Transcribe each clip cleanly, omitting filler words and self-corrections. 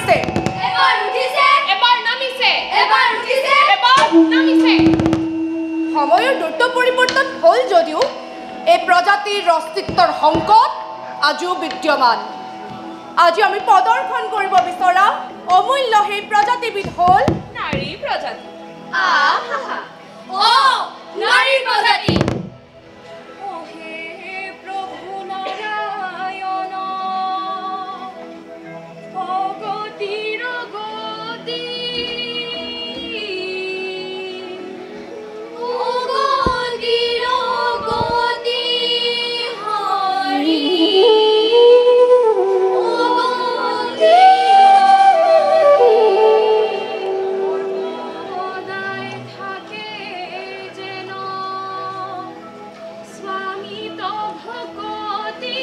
নামিছে এবাৰ উঠিছে এবাৰ নামিছে এবাৰ উঠিছে এবাৰ নামিছে সময়ৰ দ্ৰুত পৰিৱৰ্তন হ'ল যদিও এই প্ৰজাতিৰ অস্তিত্বৰ সংকট আজিও বিদ্যমান আজি আমি প্ৰদৰ্শন কৰিব বিচৰা অমূল্য সেই প্ৰজাতিবিধ হ'ল নাৰী প্ৰজাতি আহা ও নাৰী প্ৰজাতি ও হে প্ৰভু নাৰায়ণ ভগতিৰ গতি গতিৰ গতি হৰি সদায় থাকে যেন স্বামীত ভকতি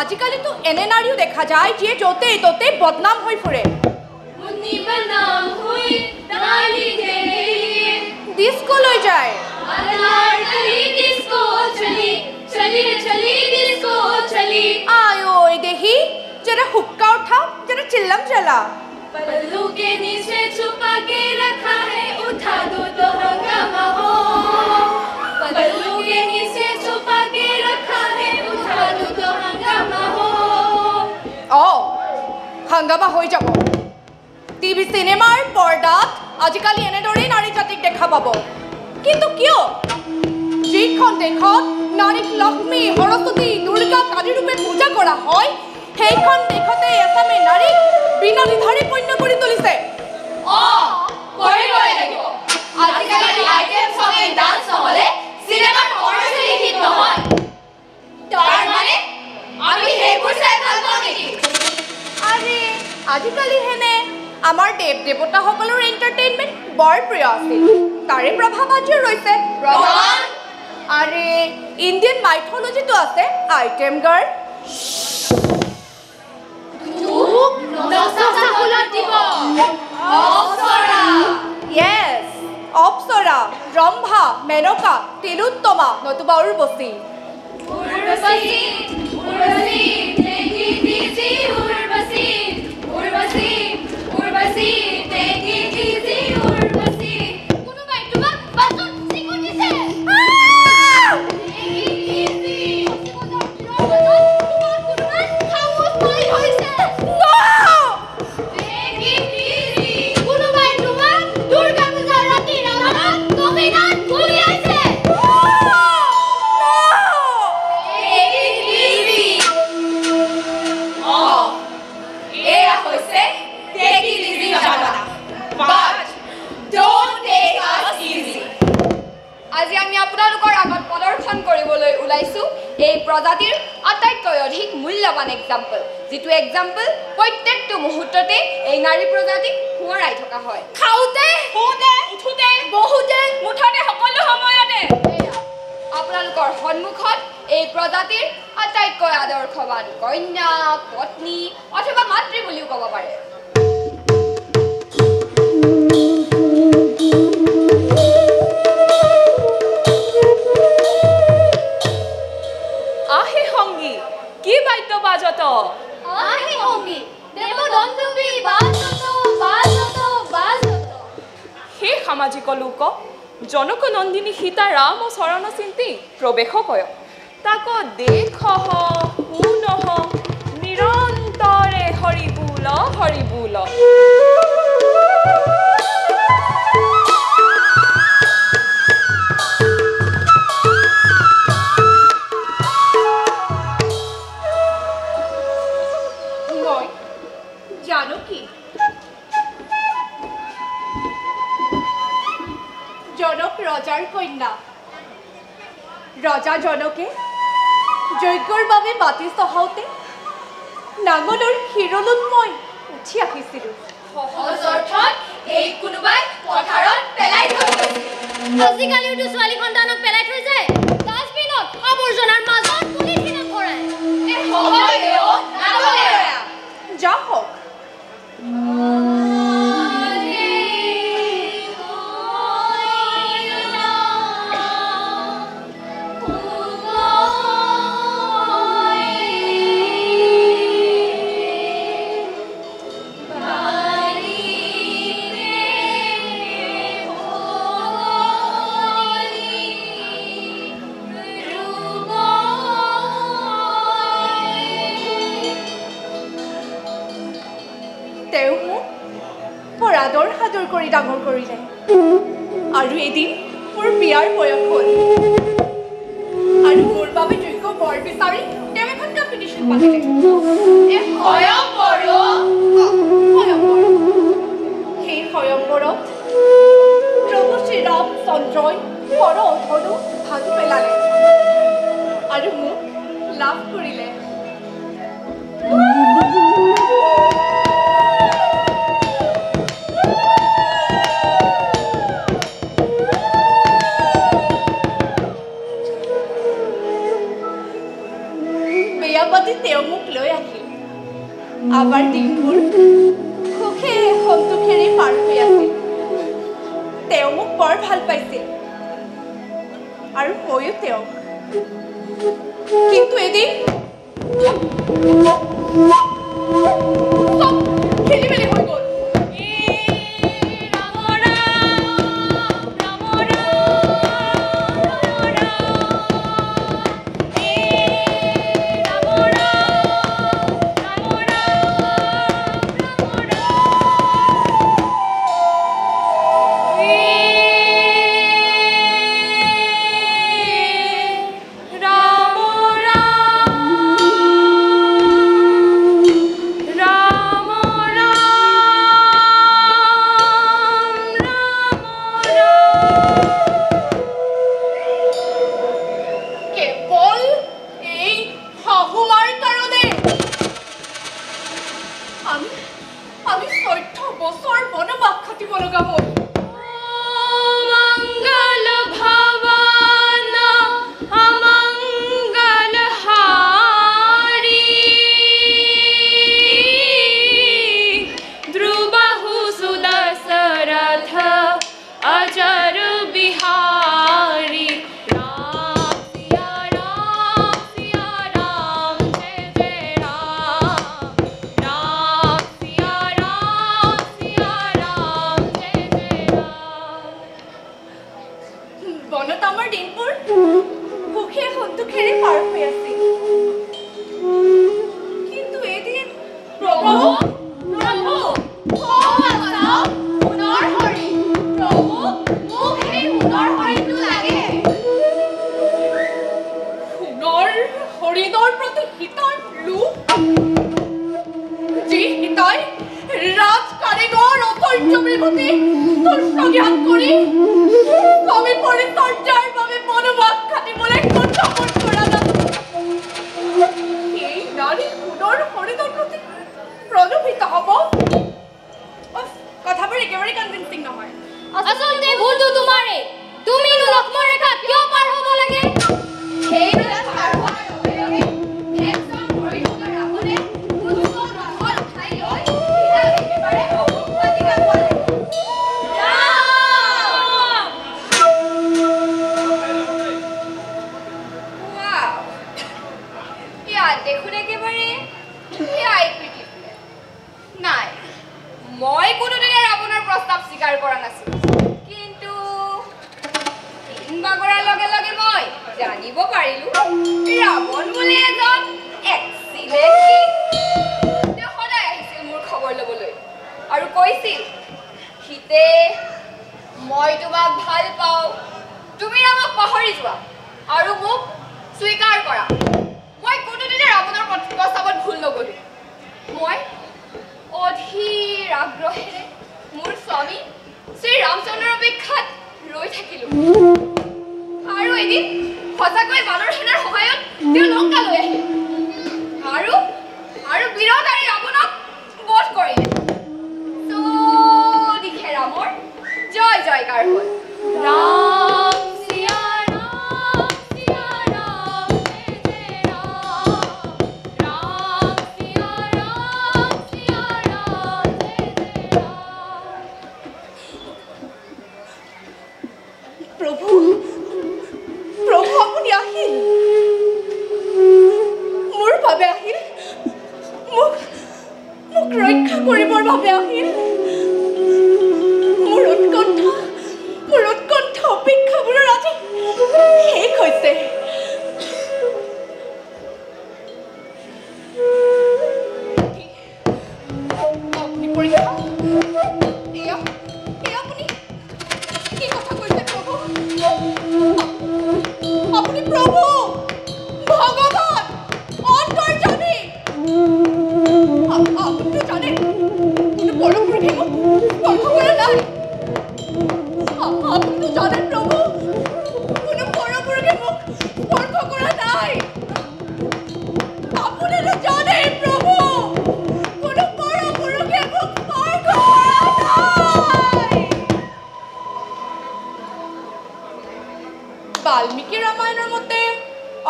আজিকালিতো এনে নাৰীও দেখা যায় যিয়ে য'তে ত'তে বদনাম হৈ ফুৰে ডিস্কোলৈ যায় আই ঐ দেহি जरा हुक्का उठाओ जरा चिल्लम चला पल्लू के नीचे छुपा के रखा है उठा दो तो हंगामा हो पल्लू के नीचे छुपा के रखा है उठा दो तो हंगामा हो हंगामा हो যাব টিভি সিনেমাৰ পৰ্দাত আজিকালি এনেদৰেই নাৰী জাতিক দেখা পাব কিন্তু কিয় যিখন দেশত নাৰীক লক্ষ্মী সৰস্বতী দুৰ্গা আদি ৰূপে পূজা কৰা হয় সেইখন দেশতে এছামে নাৰীক বিনা বিধাৰে পণ্য কৰি তুলিছে কৰিবই লাগিব আজিকালি আইটেম সঙ্গে ডান্স নহলে সিনেমাৰ কমাৰ্চিয়েল হিট নহয় তাৰ মানে আমি সেইবোৰ চাই ভাল পাওঁ নেকি আৰে আজিকালি হেনে আমাৰ দেৱ দেৱতাসকলৰ এণ্টাৰটেইনমেণ্ট বৰ প্ৰিয় আছিল তাৰে প্ৰভাৱ আজিও ৰৈছে প্ৰমাণ আৰে ইণ্ডিয়ান মাইথলজিটো আছে আইটেম গাৰ্ল অপ্সৰা ৰম্ভা মেনকা তিলোত্তমা নতুবা উৰ্বশী আজি আমি আপোনালোকৰ আগত প্ৰদৰ্শন কৰিবলৈ ওলাইছো এই প্ৰজাতিৰ আটাইতকৈ অধিক মূল্যৱান এক্সাম্পল যিটো এক্সাম্পল প্ৰত্যেকটো মুহূৰ্ততে এই নাৰী প্ৰজাতিক সোঁৱৰাই থকা হয় খাওঁতে শুওঁতে উঠোঁতে বহুতে মুঠতে সকলো সময়তে আপোনালোকৰ সন্মুখত এই প্ৰজাতিৰ আটাইতকৈ আদৰ্শৱান কন্যা পত্নী অথবা মাতৃ বুলিও ক'ব পাৰে কি বাদ্য বাজত আহে অঙ্গি দেব দন্তবি বাজত হে সামাজিক লোক জনক নন্দিনী সীতা রাম ও শরণ চিন্তি প্রবেশ কয় তাক দেখ শুনহ নিরন্তরে হরিবুল হরিবুল জনক ৰজাৰ কন্যা ৰজা জনকে যজ্ঞৰ বাবে মাটি চহাওঁতে নাঙলৰ শিৰলত মই উঠি আহিছিলোঁ সহজ অৰ্থত এই কোনোবাই পথাৰত পেলাই থৈ গৈছে আজিকালিওতো ছোৱালী সন্তানক পেলাই থৈ যায় ডাষ্টবিনত আৱৰ্জনাৰ মাজত পলিথিনত ভৰাই যা হওক কৰি ডাঙৰ কৰিলে আৰু এদিন মোৰ বিয়াৰ বয়স হ'ল আৰু মোৰ বাবে যোগ্য বৰ বিচাৰি তেওঁ এখন কম্পিটিশ্যন পাতিলে সেই স্বয়ংবৰত প্ৰভু শ্ৰীৰামচন্দ্ৰই বৰ অধৰো ভাঙি পেলালে আৰু মোক লাভ কৰিলে তেওঁ মোক লৈ আহিল আমাৰ দিনবোৰ সুখে সন্তোষেৰে পাৰ হৈ আছিল তেওঁ মোক বৰ ভাল পাইছিল আৰু ময়ো তেওঁক কিন্তু এদিন চব খেলি মেলি হৈ গ'ল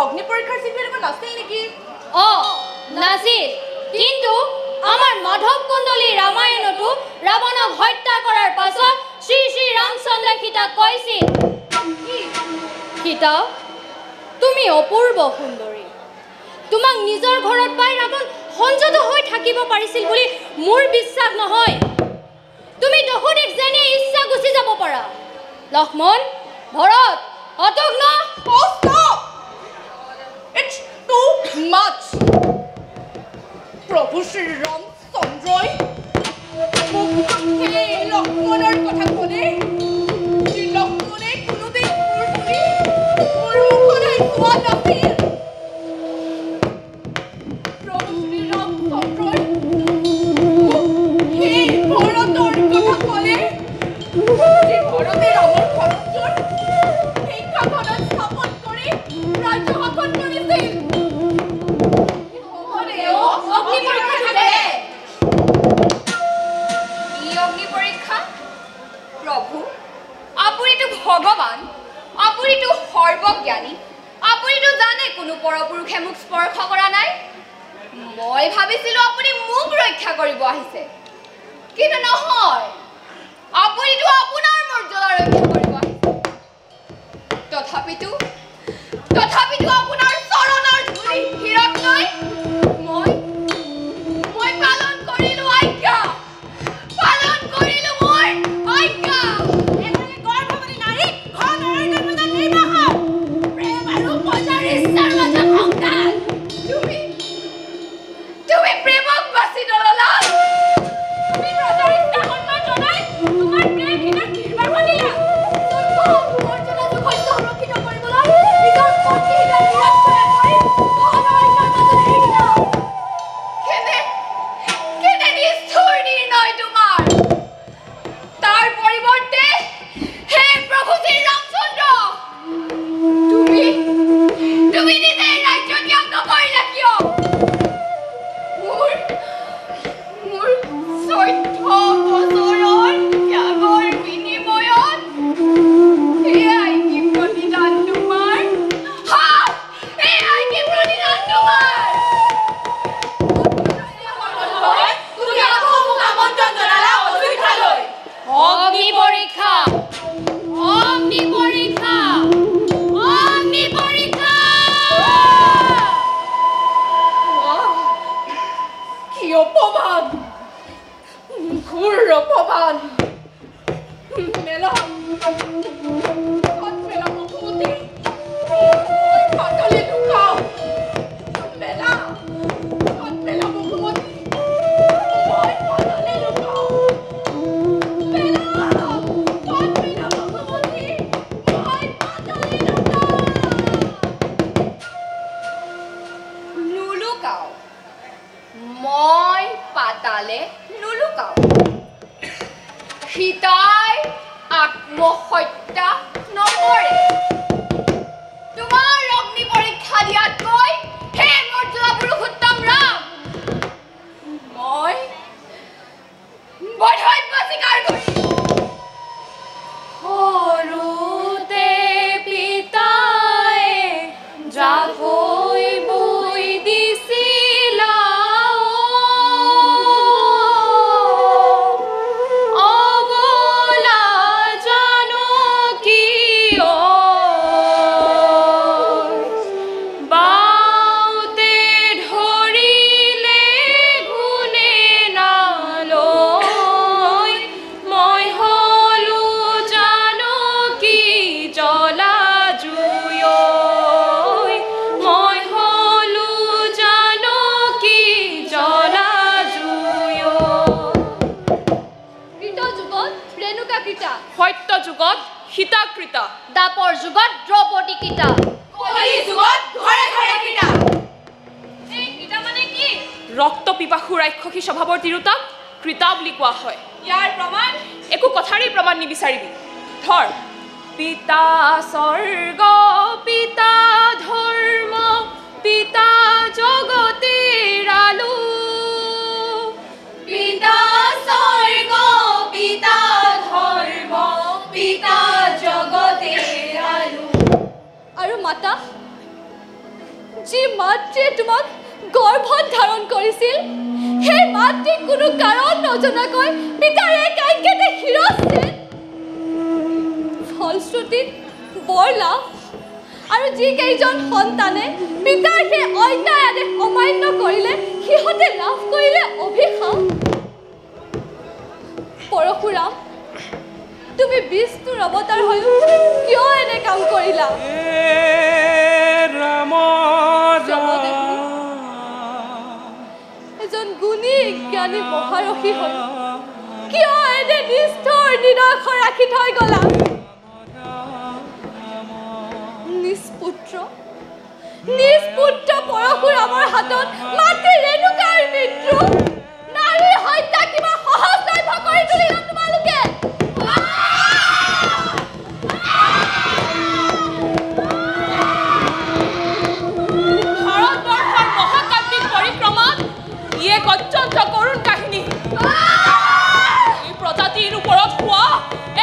অগ্নি পৰীক্ষাৰ চিনটো এনেকুৱা নাছিল নেকি নাছিল কিন্তু আমাৰ মাধৱ কুণ্ডলী ৰামায়ণতো ৰাৱণক হত্যা কৰাৰ পাছত শ্ৰী শ্ৰী ৰামচন্দ্ৰ সীতাক কৈছিল সীতা তুমি অপূৰ্ব সুন্দৰী তোমাক নিজৰ ঘৰত পাই ৰাৱণ সংযত হৈ থাকিব পাৰিছিল বুলি মোৰ বিশ্বাস নহয় তুমি দশৰথক যেনে ইচ্ছা গুচি যাব পাৰা লক্ষ্মণ ভৰত Shatrughna stop it's too much প্ৰভু শ্ৰী ৰামচন্দ্ৰই সেই লক্ষ্মণৰ কথা ক'লে যি লক্ষ্মণে কোনোদিন মোৰ মুখলৈ চোৱা নাছিল প্ৰভু শ্ৰী ৰামচন্দ্ৰই সেই ভৰতৰ কথা ক'লে যি ভৰতে ৰামৰ ঘৰৰ শিক্ষাখনত স্থাপন কৰি ৰাজ্য শাসন কৰিছিল অগ্নি পৰীক্ষা থাকে ই অগ্নি পৰীক্ষা প্ৰভু আপুনিতো ভগৱান আপুনিতো সৰ্বজ্ঞানী আপুনিতো জানে কোনো পৰপুৰুষে মোক স্পৰ্শ কৰা নাই মই ভাবিছিলো আপুনি মোক ৰক্ষা কৰিব আহিছে কিন্তু নহয় আপুনিতো আপোনাৰ মৰ্যাদা ৰক্ষা কৰিব আহিছে তথাপিতো আপোনাৰ চৰণৰ ধূলি হীৰক লৈ মই পালন কৰিলো আজ্ঞা মোৰ আজ্ঞা এজনী গৰ্ভৱতী নাৰী ঘৰ এৰি মাজত নিৰ্বাহ প্ৰেম আৰু মজাৰ ইচ্ছাৰ মাজত সংঘাত তুমি প্ৰেমক বাছি নললা তুমি ৰজাৰ ইচ্ছা সন্মান জনাই তোমাৰ প্ৰেম হীনক নিৰ্বাহ দিলা মৰ্যাদা সত্য সুৰক্ষিত কৰিবলৈ নিজৰ পত্নীহীনক নিৰক্ষৰ কৰি ঘৰ অন্যৰ মাজত এৰি দিলা কেনে নিষ্ঠুৰ নিৰ্ণয় তোমাৰ তাৰ পৰিৱৰ্তে হে প্ৰভু শ্ৰী ৰামচন্দ্ৰ তুমি নিজে ৰাজ্য ত্যাগ নকৰিলা কিয় মোৰ 14 বছৰৰ ত্যাগৰ বিনিময়ত এয়াই কি প্ৰতিদান তোমাৰ এয়াই কি প্ৰতিদান তোমাৰ তুমি আকৌ মোক আমন্ত্ৰণ জনালা অযোধ্যালৈ অগ্নি পৰীক্ষা অগ্নি পৰীক্ষা অগ্নি পৰীক্ষা কি অপমান ঘোৰ অপমান মেলা মুখমতি পাতলি লুকাও মেলা মুখমতি মই পাতলি লুকাও মেলা মুখমতি মই পাতলি লুকাও নুলুকাও মই পাতালে নুলুকাও সীতাই আত্মহত্যা নকৰে তোমাৰ অগ্নি পৰীক্ষা দিয়াতকৈ হে মৰ্যাদা পুৰুষোত্তম ৰাম মই বধৈত স্বীকাৰ কৰিছো সৰুতে পিতাই যাকৈ বৈ দিছিলা অবলা জানকী বাউতে ধৰিলে গুণে নালৈ মই হলো জানকী জ্বলা জুই মই হলো জানকী জ্বলা জুই কৃত যুগত ৰেণুকা কৃতা সত্য যুগত সীতাকৃতা দাপৰ যুগত দ্ৰৌপদী কীতা কলি যুগত ঘৰে ঘৰে কিনা এই কৃতা মানে কি ৰক্ত পিপাসু ৰাক্ষসী স্বভাৱৰ তিৰোতাক কৃতা বুলি কোৱা হয় ইয়াৰ প্ৰমাণ একো কথাৰেই প্ৰমাণ নিবিচাৰিবি ধৰ পিতা স্বৰ্গ পিতা ধৰ্ম পিতা জগতেৰ আলো পিতা স্বৰ্গ পিতা ধৰ্ম পিতা জগতেৰ আলো আৰু মাতা যি মাতৃয়ে তোমাক গৰ্ভত ধাৰণ কৰিছিল সেই মাতৃক কোনো কাৰণ নজনাকৈ পিতাৰে কাইকেতে শিৰচ্ছেদ ফলশ্ৰুতিত বৰ লাভ আৰু যিকেইজন সন্তানে পিতাৰ সেই অন্যায় আদেশ অমান্য কৰিলে সিহঁতে লাভ কৰিলে অভিশাপ পৰশুৰাম তুমি বিষ্ণুৰ অৱতাৰ হৈ কিয় এনে কাম কৰিলা এজন গুণী জ্ঞানী মহাৰথী হৈ কিয় এনে নিষ্ঠুৰ নিদৰ্শ ৰাখি থৈ গলা নিষ্পুত্ৰ পৰশুৰামৰ হাতত মাতৃ ৰেণুকাৰ মৃত্যু নাৰীৰ হত্যা কিবা সহজলভ্য কৰি তুলিলা তোমালোকে ভাৰতবৰ্ষৰ মহাকাব্যিক পৰিক্ৰমাত ই এক অত্যন্ত কৰুণ কাহিনী এই প্ৰজাতিৰ ওপৰত হোৱা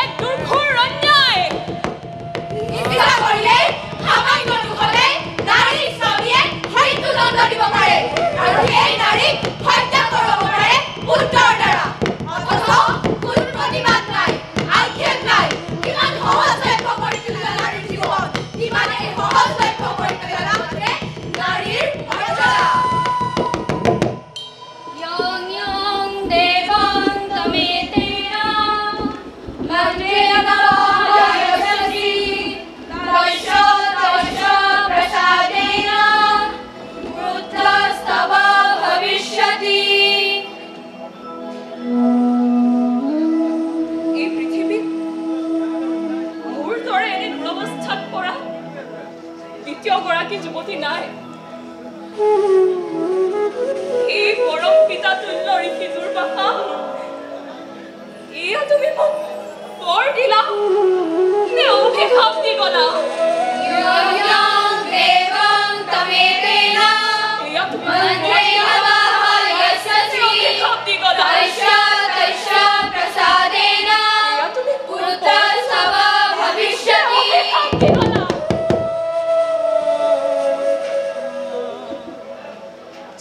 এক দুৰ্ঘৰ অন্যায় দিব পাৰে আৰু এই নাৰীক হত্যা কৰিব পাৰে পুত্ৰৰ দ্বাৰা অথচ কোনো প্ৰতিবাদ নাই আক্ষেপ নাই কিমান সহজলভ্য কৰি তুলিলা নাৰীৰ জীৱন কিমানে সহজলভ্য কৰি তুলিলা নাৰীৰ মৰ্যাদা য়ং য়ং দেৱং তমেতেনা মন্ত্ৰেনা যশস্বী দৈশ দৈশ প্ৰসাদেনা পুত্ৰস্তৱ ভবিষ্যতি এই পৃথিৱীত মোৰ দৰে এনে দুৰৱস্থাত পৰা দ্বিতীয়গৰাকী যুৱতী নাই এই পৰম পিতা তুল্য ঋষি দুৰ্বাসা এয়া তুমি মোক বৰ দিলা নে অভিশাপ দি গলা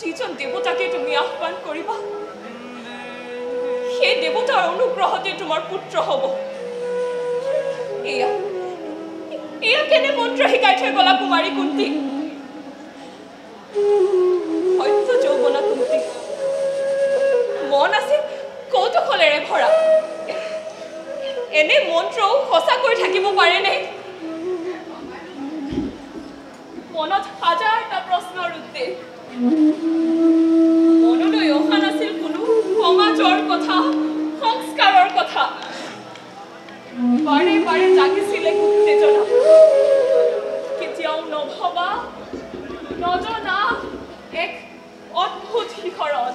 যিজন দেৱতাকে তুমি আহ্বান কৰিবা সেই দেৱতাৰ অনুগ্ৰহতে তোমাৰ পুত্ৰ হ'ব এয়া কেনে মন্ত্ৰ শিকাই থৈ গলা কুমাৰী কুন্তি সত্য যৌৱনা কুন্তি মন আছিল কৌতুহলেৰে ভৰা এনে মন্ত্ৰও সঁচাকৈ থাকিব পাৰেনে মনত হাজাৰটা প্ৰশ্নৰ উদ্দেশ মনলৈ অহা নাছিল কোনো সমাজৰ কথা সংস্কাৰৰ কথা বাৰে বাৰে জাগিছিলে উত্তেজনা কেতিয়াও নভবা নজনা এক অদ্ভুত শিখৰত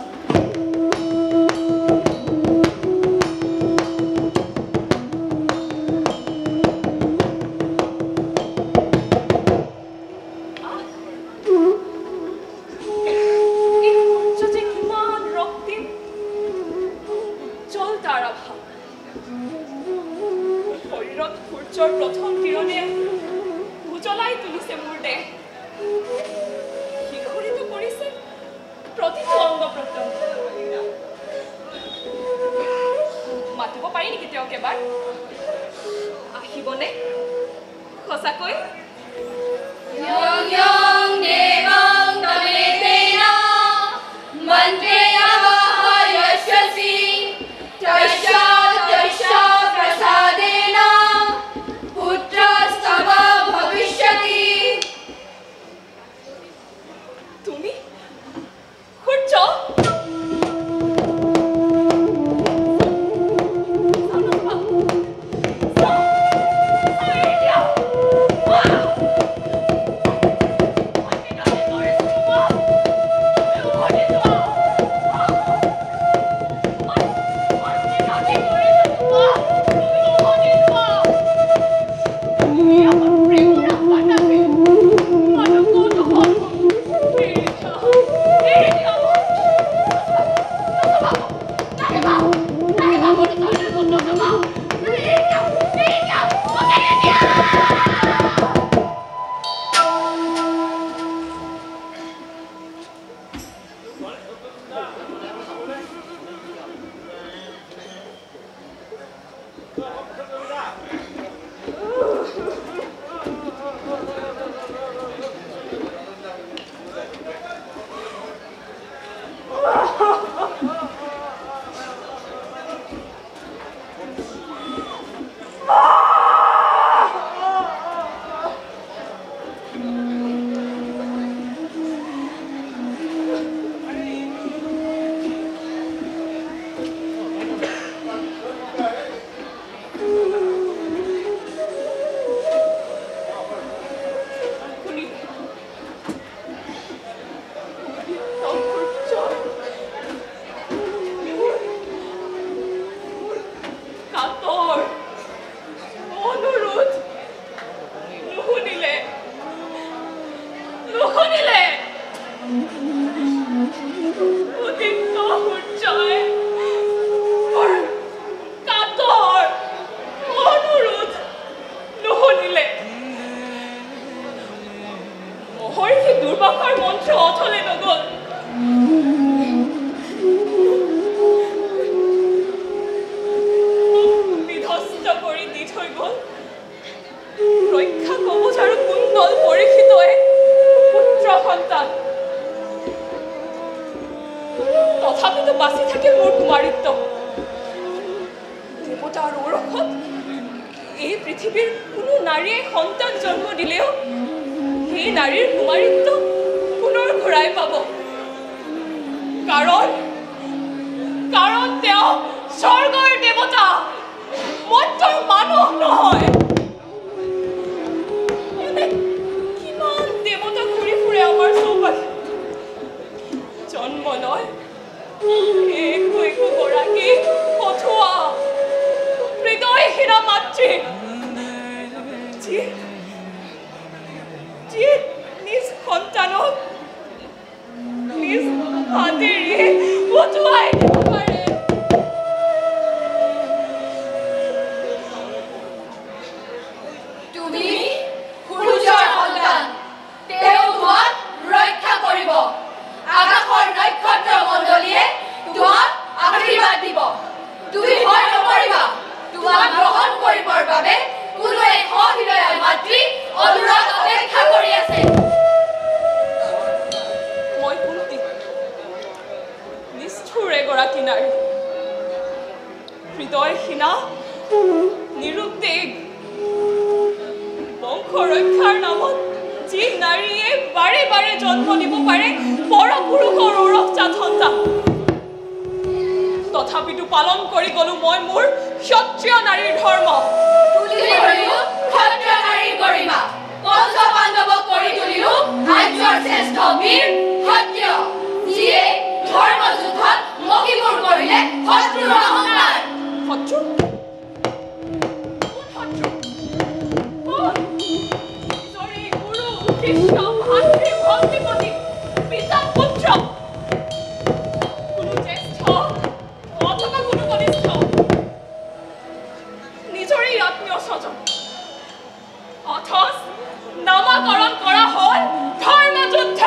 প্ৰথম কিৰণে উজ্বলাই তুলিছে মোৰ দেহ শিখৰিত কৰিছে প্ৰতিটো অংগ প্ৰত্যংগ মাতিব পাৰি নেকি তেওঁক এবাৰ আহিবনে সঁচাকৈ উদিত সূৰ্যই মোৰ কাতৰ অনুৰোধ নুশুনিলে। মহৰ্ষি দুৰ্বাসাৰ মন্ত্ৰ অথলে নগল। বিধ্বস্ত কৰি দি থৈ গল ৰক্ষা কবচ আৰু কুণ্ডল পৰীক্ষিত এক পুত্ৰ সন্তান। তথাপিতো বাচি থাকিল মোৰ কুমাৰিত্ব। দেৱতাৰ ঔৰসত এই পৃথিৱীৰ কোনো নাৰীয়ে সন্তান জন্ম দিলেও সেই নাৰীৰ কুমাৰিত্ব পুনৰ ঘূৰাই পাব। কাৰণ তেওঁ স্বৰ্গৰ দেৱতা, মৰ্ত্যৰ মানুহ নহয়। কিমান দেৱতা ঘূৰি ফুৰে আমাৰ চৌপাশে, জন্ম লয় একো একো গৰাকী পঠুৱা হৃদয়হীনা মাতৃ, যিয়ে নিজ সন্তানক নিজ হাতেৰে পঠুৱাই দিব পাৰে। তুমি সূৰ্যৰ সন্তান, তেওঁ তোমাক ৰক্ষা কৰিব। আকাশৰ নক্ষত্ৰ মণ্ডলীয়ে তোমাক আশীৰ্বাদ দিব। তুমি ভয় নকৰিবা, তোমাক গ্ৰহণ কৰিবৰ বাবে কোনো এক সহৃদয়া মাতৃ অনুৰাগ অপেক্ষা কৰি আছে। মই কুন্তি, নিষ্ঠুৰ এগৰাকী নাৰী, হৃদয়হীনা নিৰুদ্বেগ। বংশ ৰক্ষাৰ নামত যি নাৰীয়ে বাৰে বাৰে জন্ম দিব পাৰে পৰপুৰুষৰ ঔৰসজাত সন্তান, তথাপিতো পালন কৰি গলো মই মোৰ ক্ষত্ৰিয় নাৰীৰ ধৰ্ম। তুলি ধৰিলো ক্ষত্ৰিয় নাৰীৰ গৰিমা, পঞ্চ পাণ্ডৱক কৰি তুলিলো ৰাজ্যৰ শ্ৰেষ্ঠ বীৰ ক্ষত্ৰিয়, যিয়ে ধৰ্ম যুদ্ধত মহিমূৰ কৰিলে শত্ৰুৰ অহংকাৰ। শত্ৰু? কোন শত্ৰু? নিজৰে গুৰু, শিষ্য, ভাতৃ, ভগ্নীপতি, পিতা, পুত্ৰ, কোনো জ্যেষ্ঠ অথবা কোনো কনিষ্ঠ, নিজৰে আত্মীয় স্বজন, অথচ নামাকৰণ কৰা হ'ল ধৰ্মযুদ্ধ।